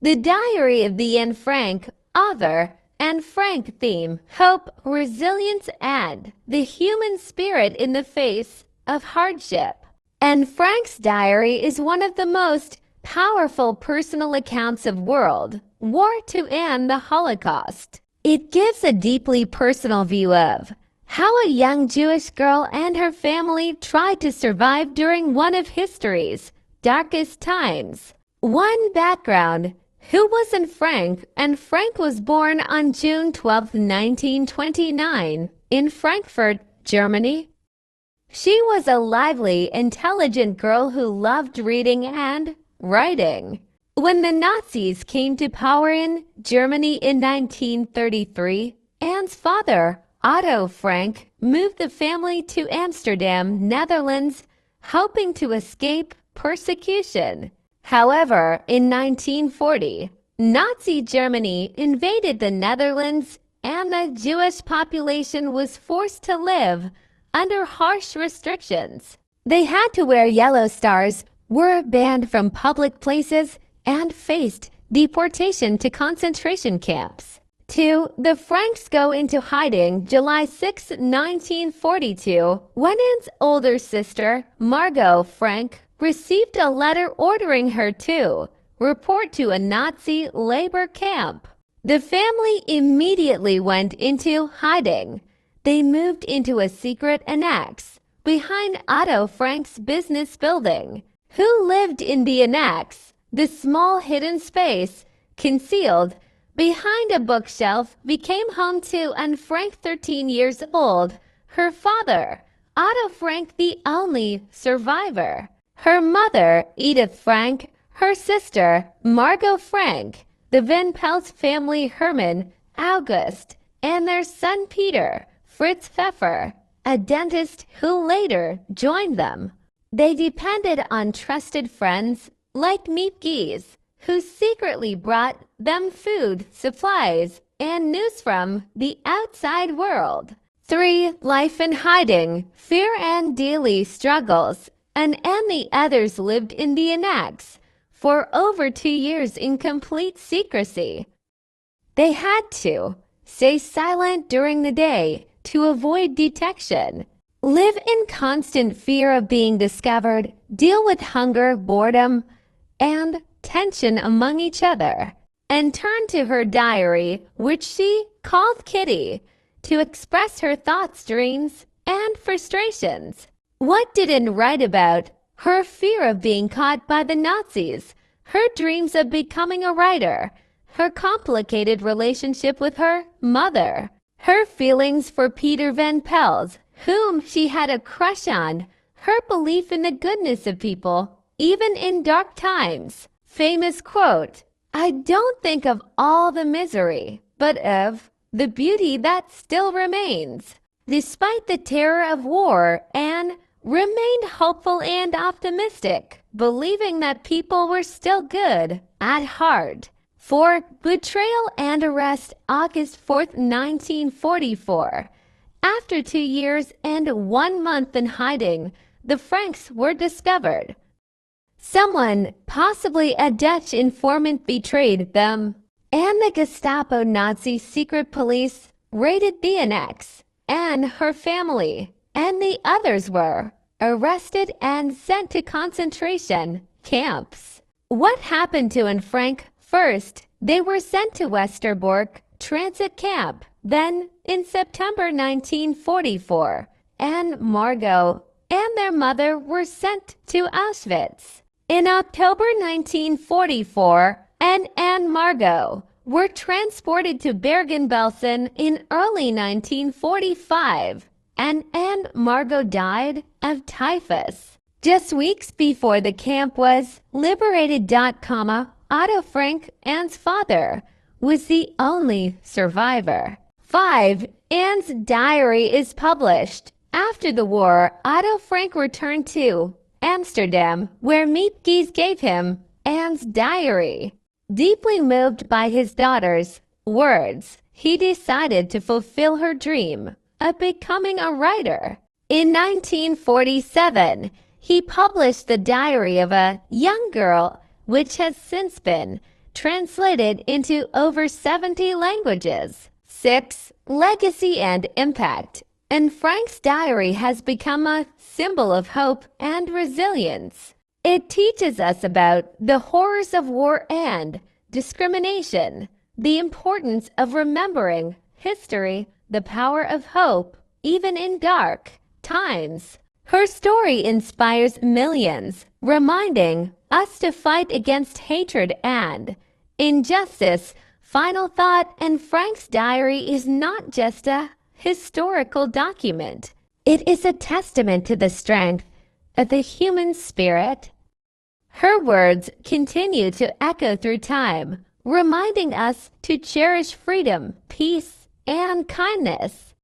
The Diary of the Anne Frank, author, Anne Frank theme, hope, resilience, and the human spirit in the face of hardship. Anne Frank's diary is one of the most powerful personal accounts of World War II and the Holocaust. It gives a deeply personal view of how a young Jewish girl and her family tried to survive during one of history's darkest times. One background: who was Anne Frank? Anne Frank was born on June 12, 1929, in Frankfurt, Germany. She was a lively, intelligent girl who loved reading and writing. When the Nazis came to power in Germany in 1933, Anne's father, Otto Frank, moved the family to Amsterdam, Netherlands, hoping to escape persecution. However, in 1940, Nazi Germany invaded the Netherlands and the Jewish population was forced to live under harsh restrictions. They had to wear yellow stars, were banned from public places, and faced deportation to concentration camps. 2. The Franks go into hiding July 6, 1942, when Anne's older sister, Margot Frank, received a letter ordering her to report to a Nazi labor camp. The family immediately went into hiding. They moved into a secret annex behind Otto Frank's business building. Who lived in the annex? The small hidden space, concealed behind a bookshelf, became home to Anne Frank, 13 years old, her father, Otto Frank, the only survivor, her mother, Edith Frank, her sister, Margot Frank, the Van Pelt family, Herman, August, and their son Peter, Fritz Pfeffer, a dentist who later joined them. They depended on trusted friends like Miep Gies, who secretly brought them food, supplies, and news from the outside world. 3. Life in hiding, fear and daily struggles. Anne and the others lived in the annex for over 2 years in complete secrecy. They had to stay silent during the day to avoid detection, live in constant fear of being discovered, deal with hunger, boredom, and tension among each other, and turn to her diary, which she called Kitty, to express her thoughts, dreams, and frustrations. What did Anne write about? Her fear of being caught by the Nazis, her dreams of becoming a writer, her complicated relationship with her mother, her feelings for Peter Van Pelt, whom she had a crush on, her belief in the goodness of people, even in dark times. Famous quote: "I don't think of all the misery, but of the beauty that still remains." Despite the terror of war, Anne remained hopeful and optimistic, believing that people were still good at heart. 4. Betrayal and arrest, August 4, 1944. After 2 years and 1 month in hiding, the Franks were discovered. Someone, possibly a Dutch informant, betrayed them, and the Gestapo Nazi secret police raided the annex. Anne, her family, and the others were arrested and sent to concentration camps. What happened to Anne Frank? First, they were sent to Westerbork transit camp. Then, in September 1944, Anne, Margot, and their mother were sent to Auschwitz. In October 1944, Anne and Margot were transported to Bergen-Belsen in early 1945, and Anne Margot died of typhus. Just weeks before the camp was liberated. Otto Frank, Anne's father, was the only survivor. 5. Anne's diary is published. After the war, Otto Frank returned to Amsterdam, where Miep Gies gave him Anne's diary. Deeply moved by his daughter's words, he decided to fulfill her dream of becoming a writer. In 1947, he published The Diary of a Young Girl, which has since been translated into over 70 languages. 6. Legacy and impact. Anne Frank's diary has become a symbol of hope and resilience. It teaches us about the horrors of war and discrimination, the importance of remembering history, the power of hope, even in dark times. Her story inspires millions, reminding us to fight against hatred and injustice. Final thought: Anne Frank's diary is not just a historical document. It is a testament to the strength of the human spirit. Her words continue to echo through time, reminding us to cherish freedom, peace, and kindness.